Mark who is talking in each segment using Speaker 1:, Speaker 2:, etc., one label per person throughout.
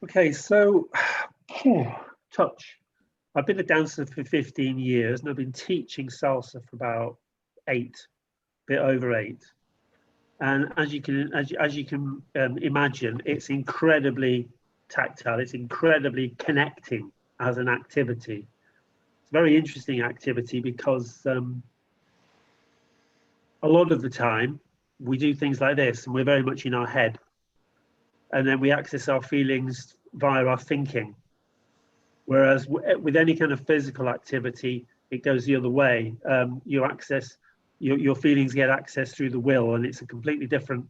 Speaker 1: Okay, so touch. I've been a dancer for 15 years and I've been teaching salsa for about 8, bit over 8. And as you can imagine, it's incredibly tactile. It's incredibly connecting as an activity. It's a very interesting activity because a lot of the time we do things like this and we're very much in our head. And then we access our feelings via our thinking. Whereas with any kind of physical activity, it goes the other way. Your feelings get access through the will, and it's a completely different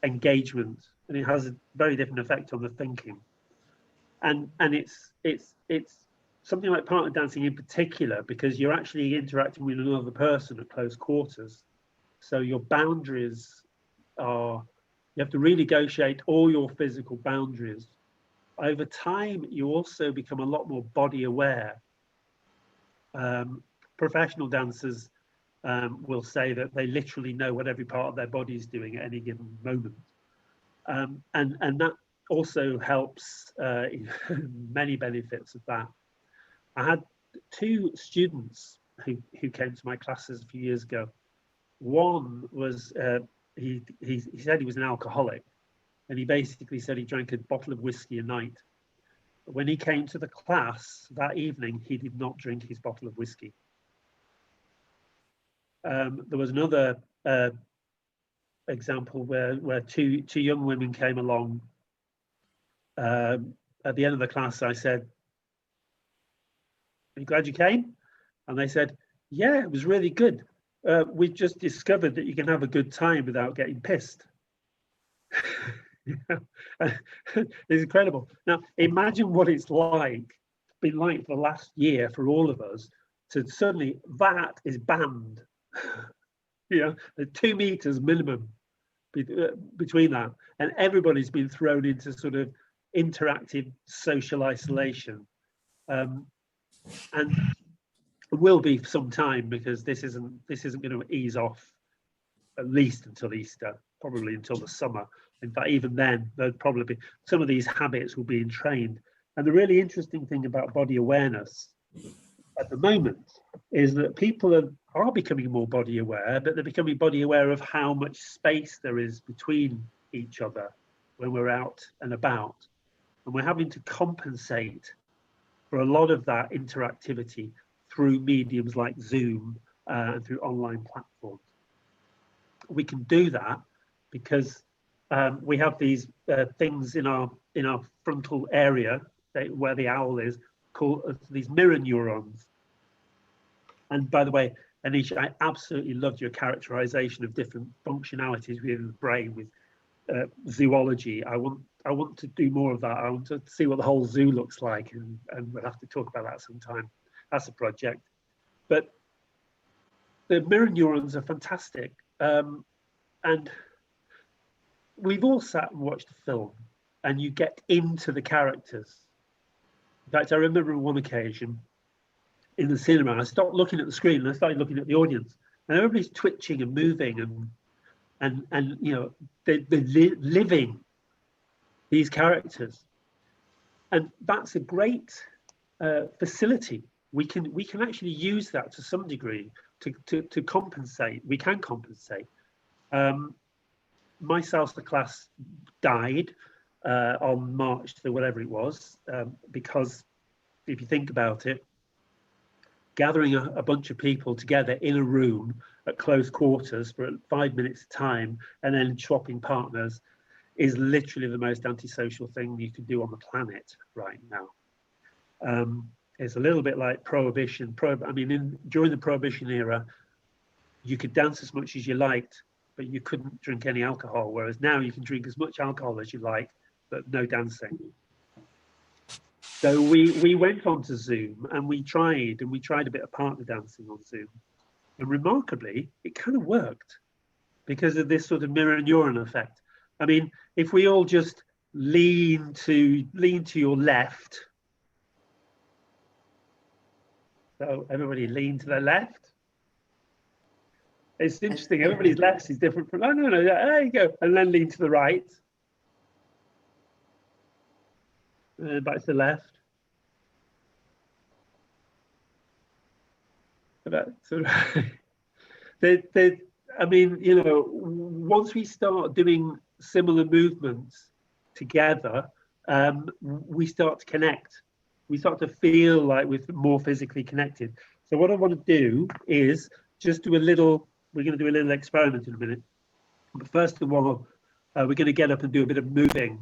Speaker 1: engagement, and it has a very different effect on the thinking. And it's something like partner dancing in particular, because you're actually interacting with another person at close quarters. So your boundaries are, you have to renegotiate all your physical boundaries. Over time, you also become a lot more body aware. Professional dancers will say that they literally know what every part of their body is doing at any given moment. And that also helps many benefits of that. I had 2 students who came to my classes a few years ago. One was, he said he was an alcoholic, and he basically said he drank a bottle of whiskey a night. But when he came to the class that evening, he did not drink his bottle of whiskey. There was another example where two young women came along. At the end of the class, I said, "Are you glad you came?" And they said, "Yeah, it was really good. We've just discovered that you can have a good time without getting pissed." It's incredible. Now, imagine what it's been like for the last year for all of us, to suddenly that is banned. The 2 meters minimum between that, and everybody's been thrown into sort of interactive social isolation, and it will be some time, because this isn't going to ease off at least until Easter, probably until the summer. In fact, even then, there'll probably be some of these habits will be entrained. And the really interesting thing about body awareness at the moment is that people are becoming more body aware, but they're becoming body aware of how much space there is between each other when we're out and about. And we're having to compensate for a lot of that interactivity through mediums like Zoom and through online platforms. We can do that because we have these things in our frontal area where the owl is, called these mirror neurons. And by the way, Anisha, I absolutely loved your characterization of different functionalities within the brain with zoology. I want to do more of that. I want to see what the whole zoo looks like, and we'll have to talk about that sometime. That's a project. But the mirror neurons are fantastic. And we've all sat and watched a film, and you get into the characters. In fact, I remember on one occasion in the cinema, I stopped looking at the screen and I started looking at the audience, and everybody's twitching and moving, and they're living these characters, and that's a great facility. We can actually use that to some degree to compensate. We can compensate. My salsa class died on March to whatever it was, because if you think about it, gathering a bunch of people together in a room at close quarters for 5 minutes at a time and then swapping partners is literally the most antisocial thing you can do on the planet right now. It's a little bit like prohibition. During the prohibition era, you could dance as much as you liked, but you couldn't drink any alcohol, whereas now you can drink as much alcohol as you like, but no dancing. So we went onto Zoom and we tried a bit of partner dancing on Zoom, and remarkably, it kind of worked because of this sort of mirror neuron effect. I mean, if we all just lean to your left, so everybody lean to their left. It's interesting. Everybody's left is different from. No. There you go, and then lean to the right. Back to the left. Back to the right. I mean, you know, once we start doing similar movements together, we start to connect. We start to feel like we're more physically connected. So what I want to do is just do a little, we're going to do a little experiment in a minute. But first of all, we're going to get up and do a bit of moving